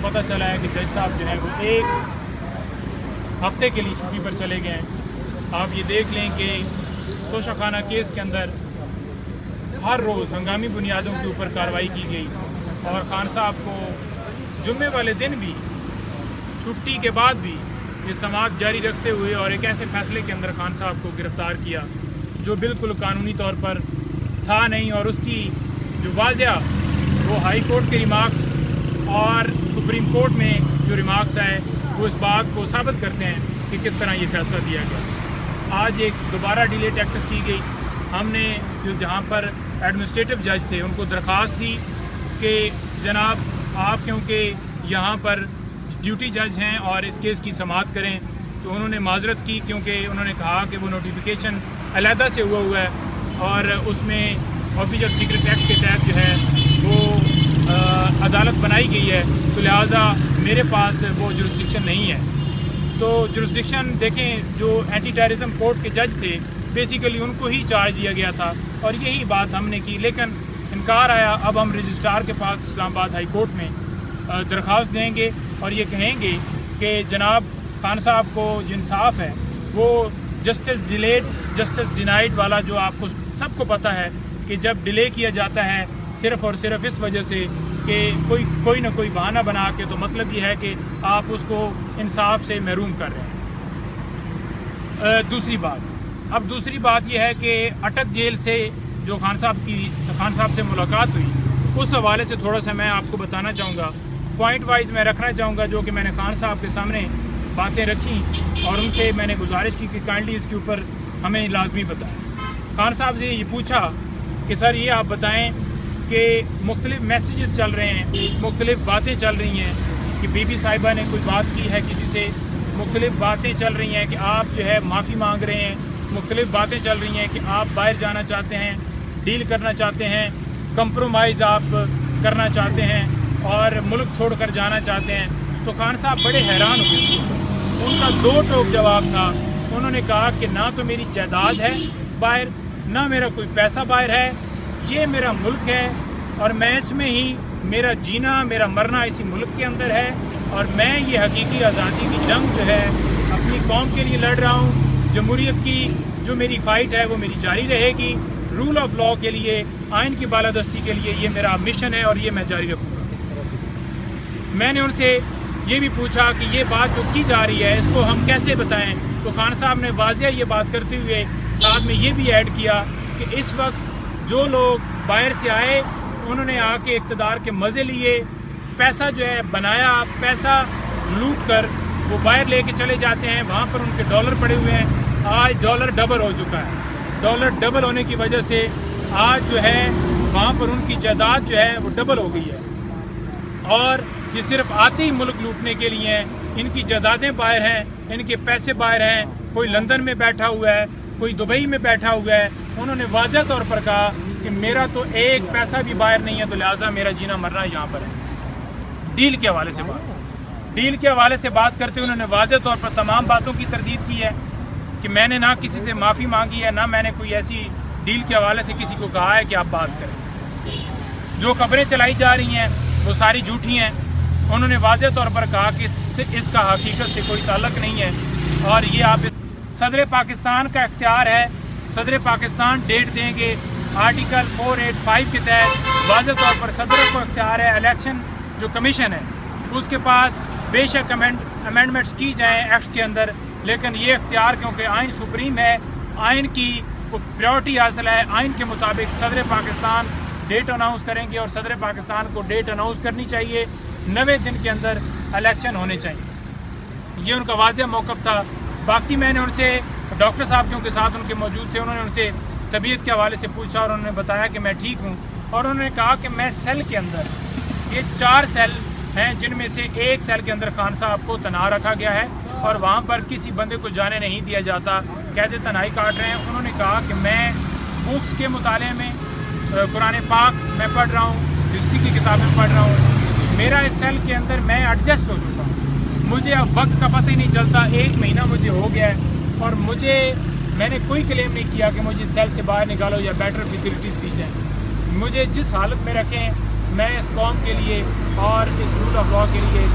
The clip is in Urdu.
پتہ چلا ہے کہ جج صاحب جو ہے وہ ایک ہفتے کے لیے چھٹی پر چلے گئے ہیں۔ آپ یہ دیکھ لیں کہ توشہ خانہ کیس کے اندر ہر روز ہنگامی بنیادوں کے اوپر کارروائی کی گئی اور خان صاحب کو جمعے والے دن بھی چھٹی کے بعد بھی یہ سماعت جاری رکھتے ہوئے اور ایک ایسے فیصلے کے اندر خان صاحب کو گرفتار کیا جو بالکل قانونی طور پر تھا نہیں، اور اس کی جو واضح وہ ہائی کورٹ کے ریمارکس اور سپریم کورٹ میں جو ریمارکس آئے وہ اس بات کو ثابت کرتے ہیں کہ کس طرح یہ فیصلہ دیا گیا۔ آج ایک دوبارہ ڈیلے ٹیکٹس کی گئی۔ ہم نے جو جہاں پر ایڈمنسٹریٹو جج تھے ان کو درخواست تھی کہ جناب آپ کیونکہ یہاں پر ڈیوٹی جج ہیں اور اس کیس کی سماعت کریں، تو انہوں نے معذرت کی کیونکہ انہوں نے کہا کہ وہ نوٹیفیکیشن علیحدہ سے ہوا ہے اور اس میں آفیسر سیکرٹ ایکٹ کے تحت جو ہے وہ عدالت بنائی گئی ہے، تو لہٰذا میرے پاس وہ جورسڈکشن نہیں ہے۔ تو جورسڈکشن دیکھیں، جو اینٹی ٹیررزم کورٹ کے جج تھے بیسیکلی ان کو ہی چارج دیا گیا تھا اور یہی بات ہم نے کی، لیکن انکار آیا۔ اب ہم رجسٹرار کے پاس اسلام آباد ہائی کورٹ میں درخواست دیں گے اور یہ کہیں گے کہ جناب خان صاحب کو جو انصاف ہے وہ جسٹس ڈیلیڈ جسٹس ڈینائڈ والا، جو آپ کو سب کو پتہ ہے کہ جب ڈیلے کیا جاتا ہے صرف اور صرف اس وجہ سے کہ کوئی نہ کوئی بہانہ بنا کے، تو مطلب یہ ہے کہ آپ اس کو انصاف سے محروم کر رہے ہیں۔ دوسری بات یہ ہے کہ اٹک جیل سے جو خان صاحب سے ملاقات ہوئی، اس حوالے سے تھوڑا سا میں آپ کو بتانا چاہوں گا، پوائنٹ وائز میں رکھنا چاہوں گا، جو کہ میں نے خان صاحب کے سامنے باتیں رکھیں اور ان سے میں نے گزارش کی کہ کائنڈلی اس کے اوپر ہمیں لازمی بتائیں۔ خان صاحب سے یہ پوچھا کہ سر یہ آپ بتائیں کہ مختلف میسیجز چل رہے ہیں، مختلف باتیں چل رہی ہیں کہ بی بی صاحبہ نے کوئی بات کی ہے کسی سے، مختلف باتیں چل رہی ہیں کہ آپ جو ہے معافی مانگ رہے ہیں، مختلف باتیں چل رہی ہیں کہ آپ باہر جانا چاہتے ہیں، ڈیل کرنا چاہتے ہیں، کمپرومائز آپ کرنا چاہتے ہیں اور ملک چھوڑ کر جانا چاہتے ہیں۔ تو خان صاحب بڑے حیران ہوئے۔ ان کا دو ٹوک جواب تھا۔ انہوں نے کہا کہ نہ تو میری جائیداد ہے باہر، نہ میرا کوئی پیسہ باہر ہے، یہ میرا ملک ہے اور میں اس میں ہی میرا جینا میرا مرنا اسی ملک کے اندر ہے، اور میں یہ حقیقی آزادی کی جنگ جو ہے اپنی قوم کے لیے لڑ رہا ہوں۔ جمہوریت کی جو میری فائٹ ہے وہ میری جاری رہے گی، رول آف لاء کے لیے، آئین کی بالادستی کے لیے یہ میرا مشن ہے اور یہ میں جاری رکھوں گا۔ میں نے ان سے یہ بھی پوچھا کہ یہ بات جو کی جا رہی ہے اس کو ہم کیسے بتائیں، تو خان صاحب نے واضح یہ بات کرتے ہوئے ساتھ میں یہ بھی ایڈ کیا کہ اس وقت جو لوگ باہر سے آئے انہوں نے آ کے اقتدار کے مزے لیے، پیسہ جو ہے بنایا، پیسہ لوٹ کر وہ باہر لے کے چلے جاتے ہیں، وہاں پر ان کے ڈالر پڑے ہوئے ہیں۔ آج ڈالر ڈبل ہو چکا ہے، ڈالر ڈبل ہونے کی وجہ سے آج جو ہے وہاں پر ان کی جائیداد جو ہے وہ ڈبل ہو گئی ہے، اور یہ صرف آتے ہی ملک لوٹنے کے لیے ہیں۔ ان کی جائیدادیں باہر ہیں، ان کے پیسے باہر ہیں، کوئی لندن میں بیٹھا ہوا ہے، کوئی دبئی میں بیٹھا ہوا ہے۔ انہوں نے واضح طور پر کہا کہ میرا تو ایک پیسہ بھی باہر نہیں ہے، تو لہٰذا میرا جینا مرنا یہاں پر ہے۔ ڈیل کے حوالے سے بات کرتے ہوئے انہوں نے واضح طور پر تمام باتوں کی تردید کی ہے کہ میں نے نہ کسی سے معافی مانگی ہے، نہ میں نے کوئی ایسی ڈیل کے حوالے سے کسی کو کہا ہے کہ آپ بات کریں۔ جو خبریں چلائی جا رہی ہیں وہ ساری جھوٹی ہیں۔ انہوں نے واضح طور پر کہا کہ اس کا حقیقت سے کوئی تعلق نہیں ہے، اور یہ آپ صدر پاکستان کا اختیار ہے۔ صدر پاکستان ڈیٹ دیں گے، آرٹیکل 485 کے تحت واضح طور پر صدر کو اختیار ہے۔ الیکشن جو کمیشن ہے اس کے پاس بے شک امینڈمنٹس کی جائیں ایکٹ کے اندر، لیکن یہ اختیار کیونکہ آئین سپریم ہے، آئین کی پریورٹی حاصل ہے، آئین کے مطابق صدر پاکستان ڈیٹ اناؤنس کریں گے، اور صدر پاکستان کو ڈیٹ اناؤنس کرنی چاہیے، 90 دن کے اندر الیکشن ہونے چاہیے۔ یہ ان کا واضح موقف تھا۔ باقی میں نے ان سے ڈاکٹر صاحب کیونکہ ساتھ ان کے موجود تھے، انہوں نے ان سے طبیعت کے حوالے سے پوچھا اور انہوں نے بتایا کہ میں ٹھیک ہوں، اور انہوں نے کہا کہ میں سیل کے اندر، یہ 4 سیل ہیں جن میں سے ایک سیل کے اندر خان صاحب کو تنہا رکھا گیا ہے اور وہاں پر کسی بندے کو جانے نہیں دیا جاتا، قید تنہائی کاٹ رہے ہیں۔ انہوں نے کہا کہ میں بکس کے مطالعے میں قرآن پاک میں پڑھ رہا ہوں، ہسٹری کی کتابیں پڑھ رہا ہوں، میرا اس سیل کے اندر میں ایڈجسٹ ہو چکا ہوں، مجھے اب وقت کا پتہ ہی نہیں چلتا، 1 مہینہ مجھے ہو گیا ہے، اور میں نے کوئی کلیم نہیں کیا کہ مجھے سیل سے باہر نکالو یا بیٹر فیسلٹیز دی جائیں۔ مجھے جس حالت میں رکھیں میں اس قوم کے لیے اور اس رول آف لا کے لیے